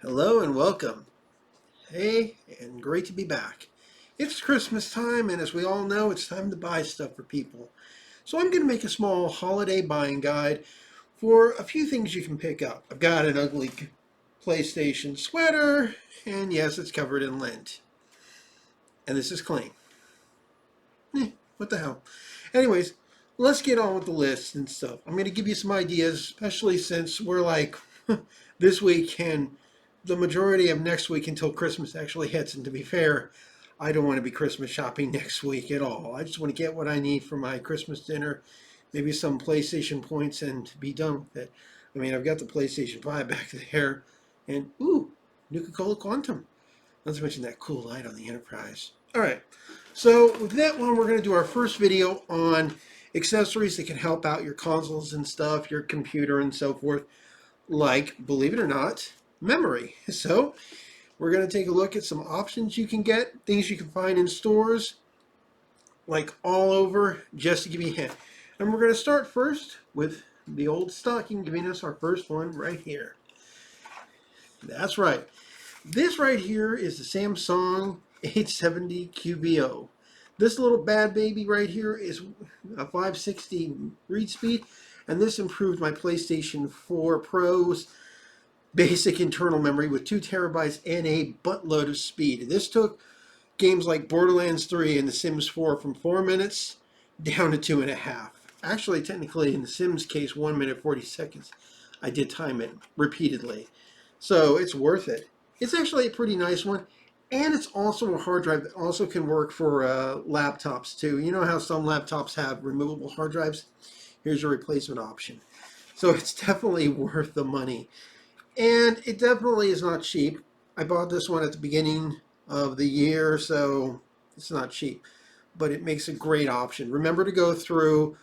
Hello and welcome. Hey, and great to be back. It's Christmas time, and as we all know, it's time to buy stuff for people. So I'm going to make a small holiday buying guide for a few things you can pick up. I've got an ugly PlayStation sweater, and yes, it's covered in lint. And this is clean. What the hell? Anyways, let's get on with the list and stuff. I'm going to give you some ideas, especially since we're like this week and the majority of next week until Christmas actually hits. And to be fair, I don't want to be Christmas shopping next week at all. I just want to get what I need for my Christmas dinner, maybe some PlayStation points, and be done with it. I mean, I've got the PlayStation 5 back there, and ooh, Nuka-Cola Quantum. Not to mention that cool light on the Enterprise. All right, so with that one, we're going to do our first video on accessories that can help out your consoles and stuff, your computer and so forth, like, believe it or not, memory. So we're going to take a look at some options you can get, things you can find in stores, like all over, just to give you a hint. And we're going to start first with the old stocking, giving us our first one right here. That's right. This right here is the Samsung 870 QVO. This little bad baby right here is a 560 read speed, and this improved my PlayStation 4 Pro's basic internal memory with 2 terabytes and a buttload of speed. This took games like Borderlands 3 and The Sims 4 from 4 minutes down to 2.5. Actually, technically, in The Sims case, 1 minute 40 seconds. I did time it repeatedly. So it's worth it. It's actually a pretty nice one. And it's also a hard drive that also can work for laptops too. You know how some laptops have removable hard drives? Here's your replacement option. So it's definitely worth the money. And it definitely is not cheap. I bought this one at the beginning of the year, so it's not cheap. But it makes a great option. Remember to go through,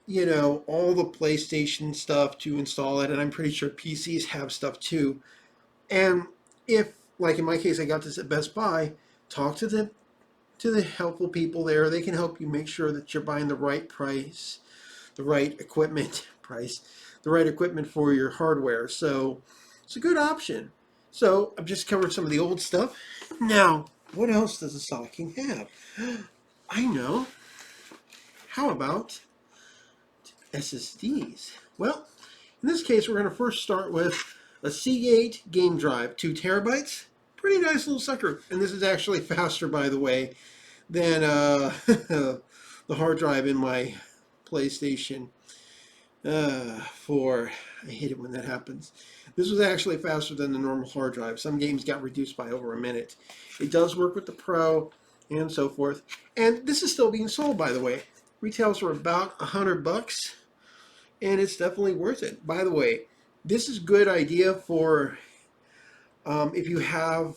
all the PlayStation stuff to install it. And I'm pretty sure PCs have stuff too. And if, like in my case, I got this at Best Buy, talk to the helpful people there. They can help you make sure that you're buying the right price, the right equipment the right equipment for your hardware. So it's a good option. So I've just covered some of the old stuff. Now, what else does a stocking have? I know. How about SSDs? Well, in this case, we're going to first start with a Seagate game drive, 2 terabytes. Pretty nice little sucker. And this is actually faster, by the way, than the hard drive in my PlayStation 4. I hate it when that happens. This was actually faster than the normal hard drive. Some games got reduced by over a minute. It does work with the Pro and so forth. And this is still being sold, by the way. Retails for about $100, and it's definitely worth it. By the way, this is a good idea for if you have,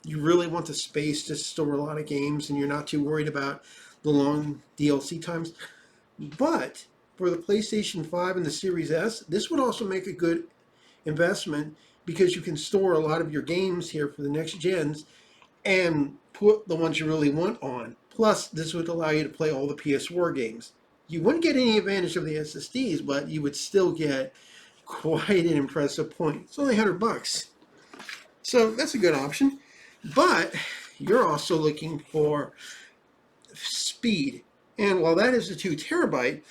you really want the space to store a lot of games and you're not too worried about the long DLC times. But for the PlayStation 5 and the Series S, this would also make a good investment because you can store a lot of your games here for the next gens and put the ones you really want on. Plus, this would allow you to play all the PS4 games. You wouldn't get any advantage of the SSDs, but you would still get quite an impressive point. It's only $100. So that's a good option. But you're also looking for speed. And while that is a 2 terabyte,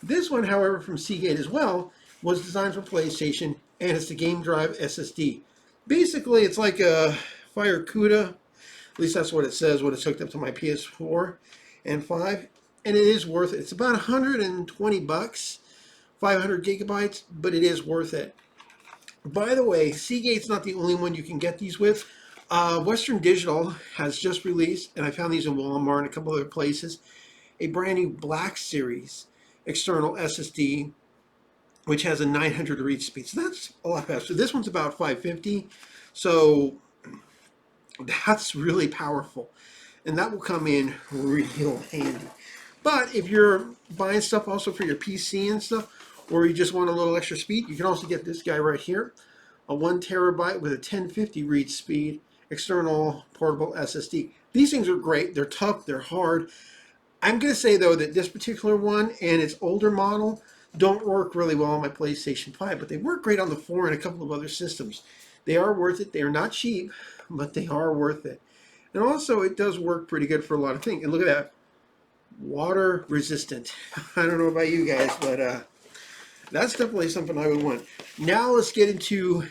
this one, however, from Seagate as well, was designed for PlayStation, and it's the Game Drive SSD. Basically, it's like a Fire CUDA. At least that's what it says when it's hooked up to my PS4 and 5. And it is worth it. It's about $120, 500 gigabytes, but it is worth it. By the way, Seagate's not the only one you can get these with. Western Digital has just released, and I found these in Walmart and a couple other places, a brand new Black Series external SSD, which has a 900 read speed. So that's a lot faster. This one's about 550, so that's really powerful. And that will come in real handy. But if you're buying stuff also for your PC and stuff, or you just want a little extra speed, you can also get this guy right here, a 1 terabyte with a 1050 read speed external portable SSD. These things are great. They're tough. They're hard. I'm going to say, though, that this particular one and its older model, don't work really well on my PlayStation 5, but they work great on the 4 and a couple of other systems. They are worth it. They are not cheap, but they are worth it. And also, it does work pretty good for a lot of things. And look at that, water resistant. I don't know about you guys, but that's definitely something I would want. Now let's get into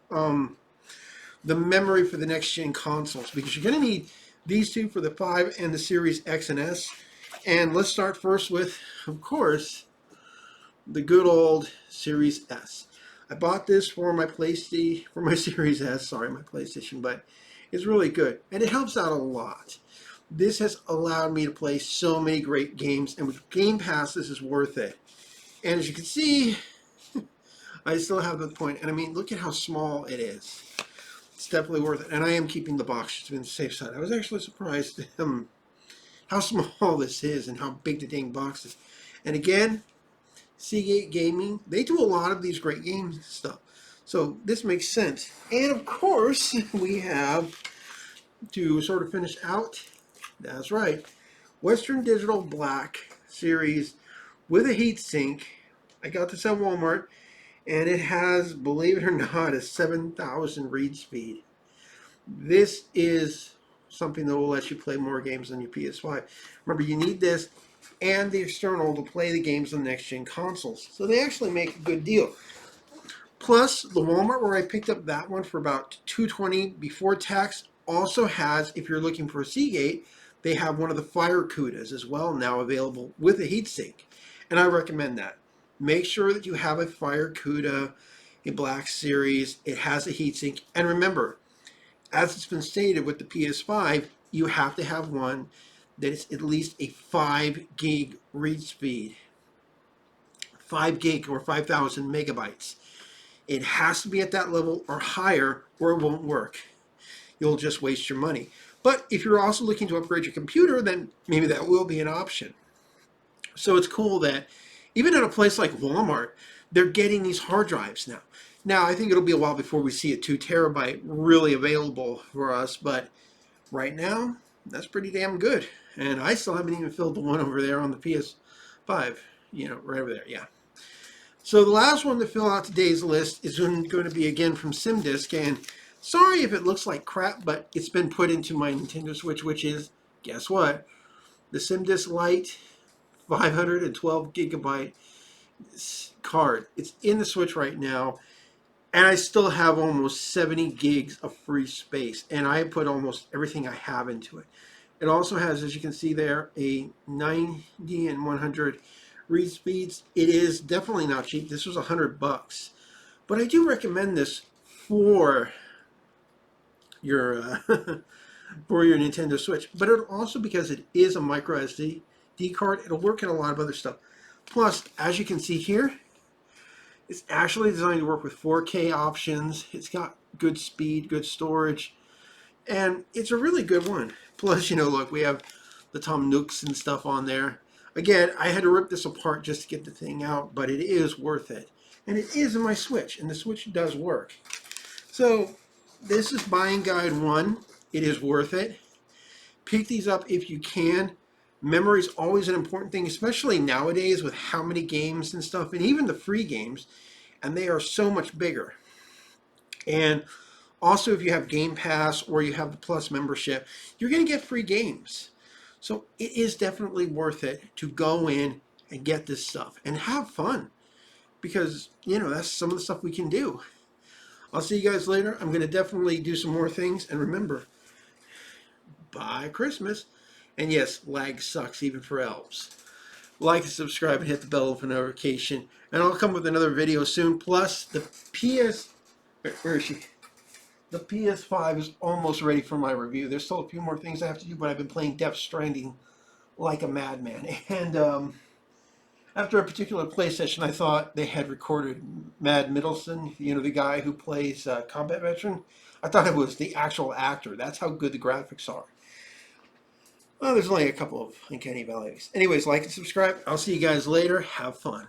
the memory for the next gen consoles, because you're going to need these two for the 5 and the Series X and S. And let's start first with, of course, the good old Series S. I bought this for my Series S, sorry, my PlayStation, but it's really good and it helps out a lot. This has allowed me to play so many great games, and with Game Pass, this is worth it. And as you can see, I still have the point, and I mean, look at how small it is. It's definitely worth it, and I am keeping the box just to be on the safe side. I was actually surprised how small this is and how big the dang box is. And again, Seagate Gaming, they do a lot of these great game stuff. So this makes sense. And of course, we have to sort of finish out, that's right, Western Digital Black Series with a heatsink. I got this at Walmart, and it has, believe it or not, a 7,000 read speed. This is something that will let you play more games on your PS5. Remember, you need this and the external to play the games on next-gen consoles. So they actually make a good deal. Plus, the Walmart where I picked up that one for about $220 before tax also has, if you're looking for a Seagate, they have one of the Fire CUDAs as well now available with a heatsink. And I recommend that. Make sure that you have a Fire CUDA, a Black Series. It has a heatsink. And remember, as it's been stated with the PS5, you have to have one that is at least a 5 gig read speed. 5 gig or 5,000 megabytes. It has to be at that level or higher, or it won't work. You'll just waste your money. But if you're also looking to upgrade your computer, then maybe that will be an option. So it's cool that even at a place like Walmart, they're getting these hard drives now. Now, I think it'll be a while before we see a 2 terabyte really available for us, but right now, that's pretty damn good. And I still haven't even filled the one over there on the PS5, right over there, yeah. So the last one to fill out today's list is going to be again from SimDisk, and sorry if it looks like crap, but it's been put into my Nintendo Switch, which is, guess what? The SimDisk Lite 512 gigabyte card. It's in the Switch right now, and I still have almost 70 gigs of free space, and I put almost everything I have into it. It also has, as you can see there, a 90 and 100 read speeds. It is definitely not cheap. This was $100, but I do recommend this for your for your Nintendo Switch. But it also, because it is a micro SD card, it'll work in a lot of other stuff. Plus, as you can see here, it's actually designed to work with 4K options. It's got good speed, good storage, and it's a really good one. Plus, look, we have the Tom Nooks and stuff on there. Again, I had to rip this apart just to get the thing out, but it is worth it. And it is in my Switch, and the Switch does work. So, this is Buying Guide 1. It is worth it. Pick these up if you can. Memory is always an important thing, especially nowadays with how many games and stuff, and even the free games, and they are so much bigger. And also, if you have Game Pass or you have the Plus membership, you're going to get free games. So it is definitely worth it to go in and get this stuff and have fun, because, that's some of the stuff we can do. I'll see you guys later. I'm going to definitely do some more things. And remember, by Christmas, and yes, lag sucks even for elves. Like and subscribe and hit the bell for notification. And I'll come with another video soon. Plus, the where is she? The PS5 is almost ready for my review. There's still a few more things I have to do, but I've been playing Death Stranding like a madman. And after a particular play session, I thought they had recorded Matt Middleton, the guy who plays Combat Veteran. I thought it was the actual actor. That's how good the graphics are. Well, there's only a couple of uncanny values. Anyways, like and subscribe. I'll see you guys later. Have fun.